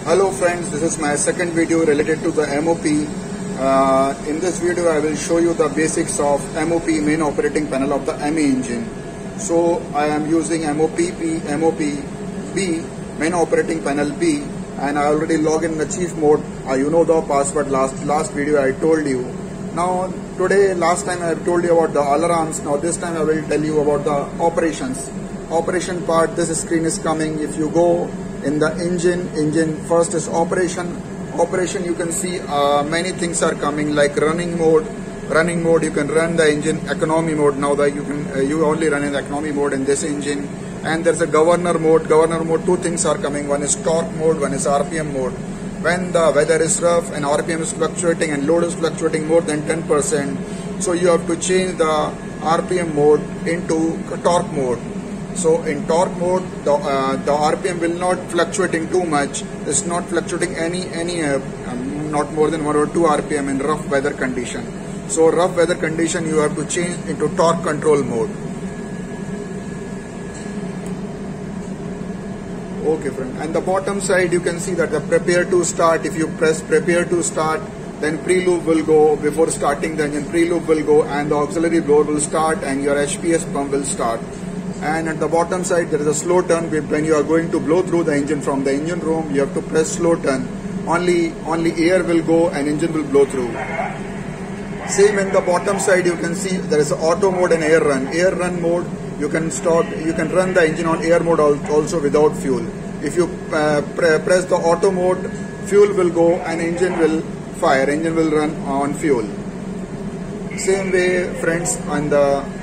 Hello friends, this is my second video related to the MOP. In this video I will show you the basics of MOP, main operating panel of the ME engine. So I am using MOP B, main operating panel B, and I already log in the chief mode. You know the password last video I told you. Now today, last time I have told you about the alarms. Now this time I will tell you about the operations. Operation part, this screen is coming. If you go in the engine first is operation. You can see many things are coming like running mode. You can run the engine economy mode. Now that you only run in the economy mode in this engine. And there's a governor mode. Two things are coming. One is torque mode, one is RPM mode. When the weather is rough and RPM is fluctuating and load is fluctuating more than 10%, so you have to change the RPM mode into torque mode. So in torque mode, the RPM will not fluctuating too much. It's not fluctuating not more than 1 or 2 RPM in rough weather condition. So rough weather condition you have to change into torque control mode. Okay friend, and the bottom side you can see that the prepare to start. If you press prepare to start, then pre-loop will go. Before starting the engine, pre-loop will go and the auxiliary blower will start and your HPS pump will start. And at the bottom side there is a slow turn. When you are going to blow through the engine from the engine room, you have to press slow turn. Only air will go and engine will blow through. Same in the bottom side you can see there is auto mode and air run. Air run mode, you can run the engine on air mode also without fuel. If you press the auto mode, fuel will go and engine will fire. Engine will run on fuel. Same way friends, on the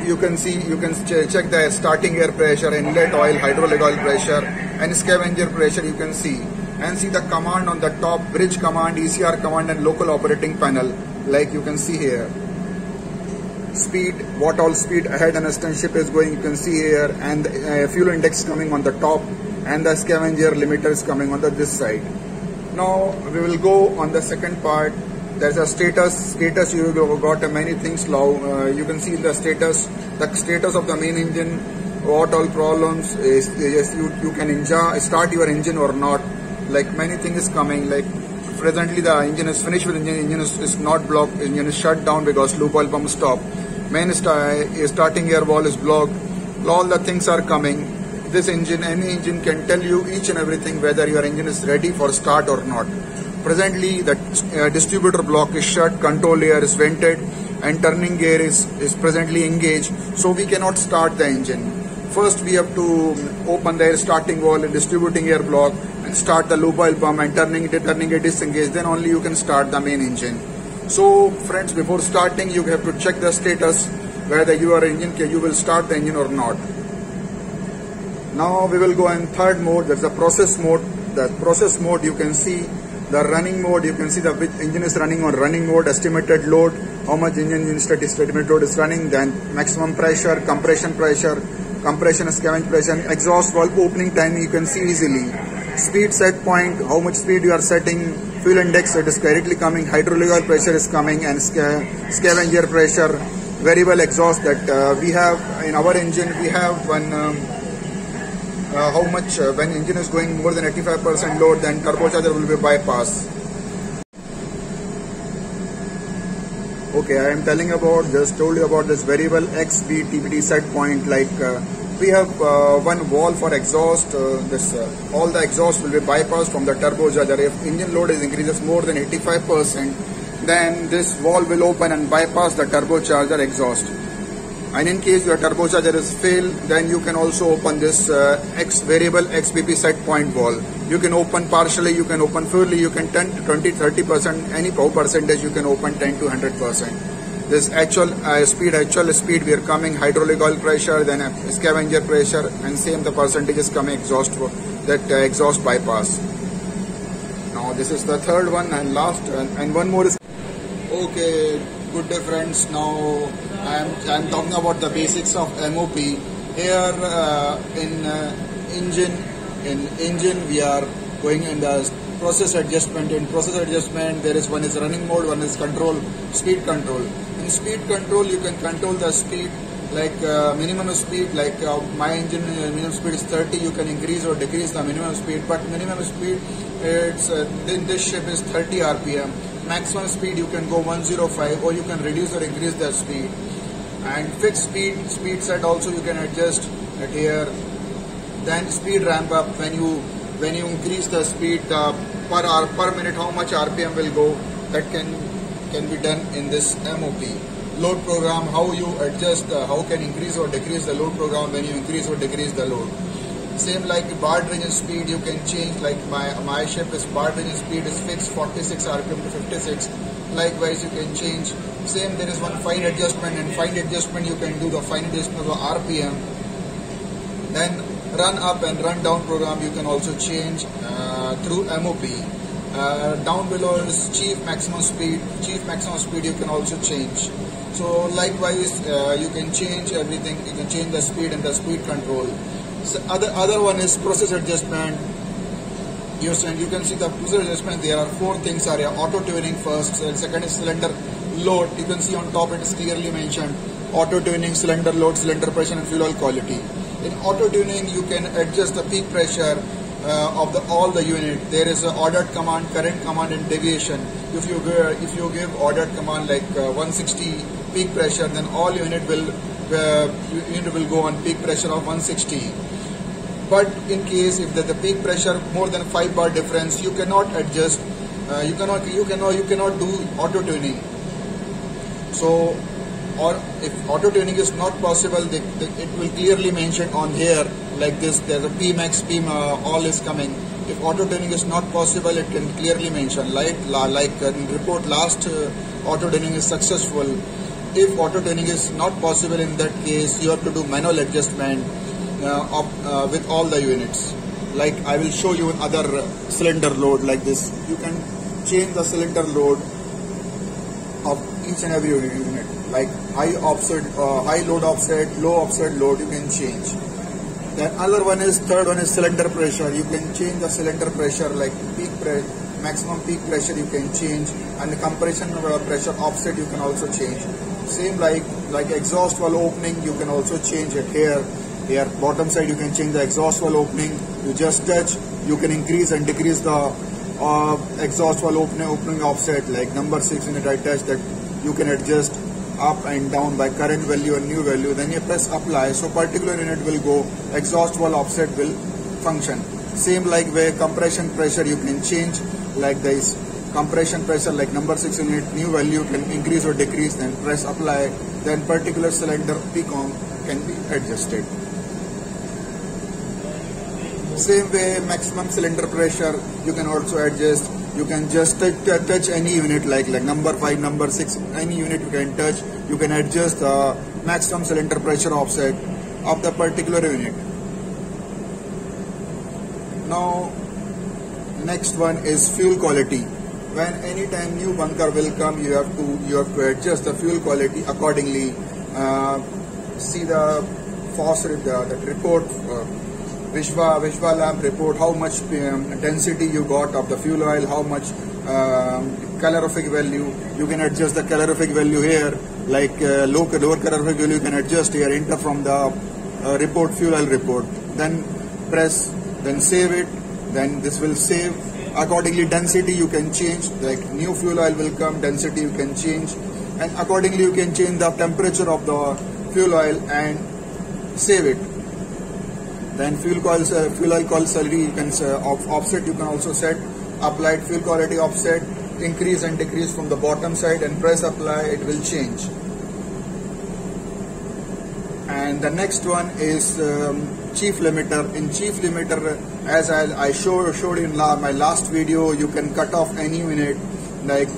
you can check the starting air pressure, inlet oil, hydraulic oil pressure and scavenger pressure you can see. And see the command on the top, bridge command, ECR command and local operating panel, like you can see here. Speed, what all speed ahead and astern ship is going, you can see here, and fuel index coming on the top and the scavenger limiter is coming on this side. Now we will go on the second part. There's a status. You got many things now. You can see the status of the main engine, what all problems is. Yes, you can start your engine or not. Like many things is coming. Like presently the engine is finished with engine is not blocked. Engine is shut down because loop oil pump stop. Main starting air valve is blocked. All the things are coming. This engine, any engine can tell you each and everything whether your engine is ready for start or not. Presently the distributor block is shut, control air is vented and turning gear is presently engaged, so we cannot start the engine. First we have to open the air starting valve and distributing air block and start the loop oil pump and turning it disengaged, then only you can start the main engine. So friends, before starting you have to check the status whether your engine you will start the engine or not. Now we will go in third mode. There's a process mode. The process mode you can see. The running mode, you can see the which engine is running on running mode, estimated load, how much engine estimated load is running, then maximum pressure, compression, scavenger pressure, exhaust valve opening time you can see easily. Speed set point, how much speed you are setting, fuel index, it is directly coming, hydraulic oil pressure is coming, and scavenger pressure, variable exhaust that we have in our engine. We have one how much when engine is going more than 85% load, then turbocharger will be bypass. Okay, I am just told you about this variable XB TBD set point. Like we have one valve for exhaust. All the exhaust will be bypassed from the turbocharger. If engine load increases more than 85%, then this valve will open and bypass the turbocharger exhaust. And in case your turbocharger is failed, then you can also open this variable XBP set point valve. You can open partially, you can open fully, you can 10 to 20, 30%, any power percentage you can open 10 to 100%. This actual speed we are coming, hydraulic oil pressure, then scavenger pressure, and same the percentage is coming exhaust exhaust bypass. Now this is the third one and last, and one more is okay. Good day friends, now I am talking about the basics of MOP. Here in engine we are going in the process adjustment. In process adjustment there is one is running mode, one is speed control. In speed control you can control the speed like minimum speed, like my engine minimum speed is 30, you can increase or decrease the minimum speed, but minimum speed it's in this ship is 30 rpm. Maximum speed you can go 105, or you can reduce or increase the speed. And fixed speed set also you can adjust at here. Then speed ramp up, when you increase the speed per minute, how much rpm will go, that can be done in this MOP. Load program, how you adjust, how can increase or decrease the load program when you increase or decrease the load. Same like bar dredging speed, you can change, like my ship is bar dredging speed is fixed 46 rpm to 56. Likewise you can change. Same, there is one fine adjustment, and fine adjustment you can do the fine adjustment of the rpm. Then run up and run down program you can also change through MOP. Down below is chief maximum speed. Chief maximum speed you can also change. So likewise you can change everything. You can change the speed and the speed control. So other one is process adjustment. You can see the process adjustment. There are 4 things are here. Auto tuning first. Second is cylinder load. You can see on top it is clearly mentioned. Auto tuning, cylinder load, cylinder pressure, and fuel oil quality. In auto tuning you can adjust the peak pressure of all the unit. There is a ordered command, current command, and deviation. If you give ordered command like 160 peak pressure, then all unit will go on peak pressure of 160. But in case if the peak pressure more than 5 bar difference, you cannot adjust. You cannot do auto tuning. So, or if auto tuning is not possible, it will clearly mention on here like this. There's a Pmax, all is coming. If auto tuning is not possible, it can clearly mention like in report last auto tuning is successful. If auto tuning is not possible, in that case you have to do manual adjustment with all the units. Like I will show you another cylinder load like this. You can change the cylinder load of each and every unit. Like high load offset, low offset load, you can change. Then third one is cylinder pressure. You can change the cylinder pressure, like maximum peak pressure you can change, and the compression pressure offset you can also change. Same like exhaust valve opening, you can also change it here. Here bottom side you can change the exhaust valve opening. You just touch, you can increase and decrease the exhaust valve opening offset. Like number 6 unit I touch, that you can adjust up and down by current value and new value. Then you press apply, so particular unit will go, exhaust valve offset will function. Same like where compression pressure you can change, like this compression pressure, like number 6 unit, new value can increase or decrease. Then press apply, then particular cylinder PCOM can be adjusted. Same way maximum cylinder pressure you can also adjust. You can just touch any unit, like number 5, number 6, any unit you can touch. You can adjust the maximum cylinder pressure offset of the particular unit. Now next one is fuel quality. When anytime new bunker will come, you have to adjust the fuel quality accordingly. See the phosphorus, the report, Vishwa Lamp report, how much density you got of the fuel oil, how much calorific value. You can adjust the calorific value here, like lower calorific value you can adjust here, enter from the report, fuel oil report. Then press, then save it, then this will save. Accordingly density you can change, like new fuel oil will come, density you can change, and accordingly you can change the temperature of the fuel oil and save it. Then fuel oil quality you can offset, you can also set. Applied fuel quality offset, increase and decrease from the bottom side, and press apply, it will change. And the next one is chief limiter. In chief limiter, as I showed in my last video, you can cut off any unit, like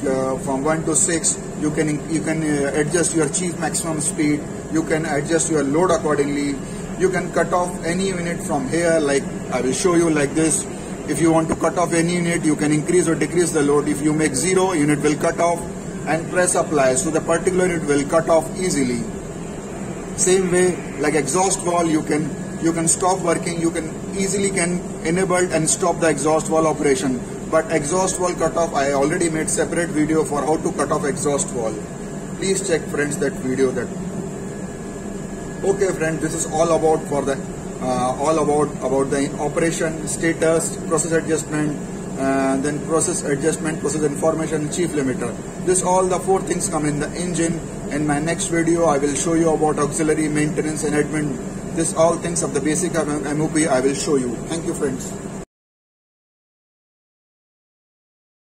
from 1 to 6. You can adjust your chief maximum speed. You can adjust your load accordingly. You can cut off any unit from here, like I will show you like this. If you want to cut off any unit, you can increase or decrease the load. If you make 0, unit will cut off, and press apply, so the particular unit will cut off easily. Same way, like exhaust valve, you can stop working. You can easily enable and stop the exhaust valve operation. But exhaust valve cut off, I already made separate video for how to cut off exhaust valve. Please check, friends, that video. Okay friend, this is all about for the about the operation, status, process adjustment, then process adjustment, process information, chief limiter. This all the 4 things come in the engine. In my next video I will show you about auxiliary, maintenance and admin. This all things of the basic MOP I will show you. Thank you friends.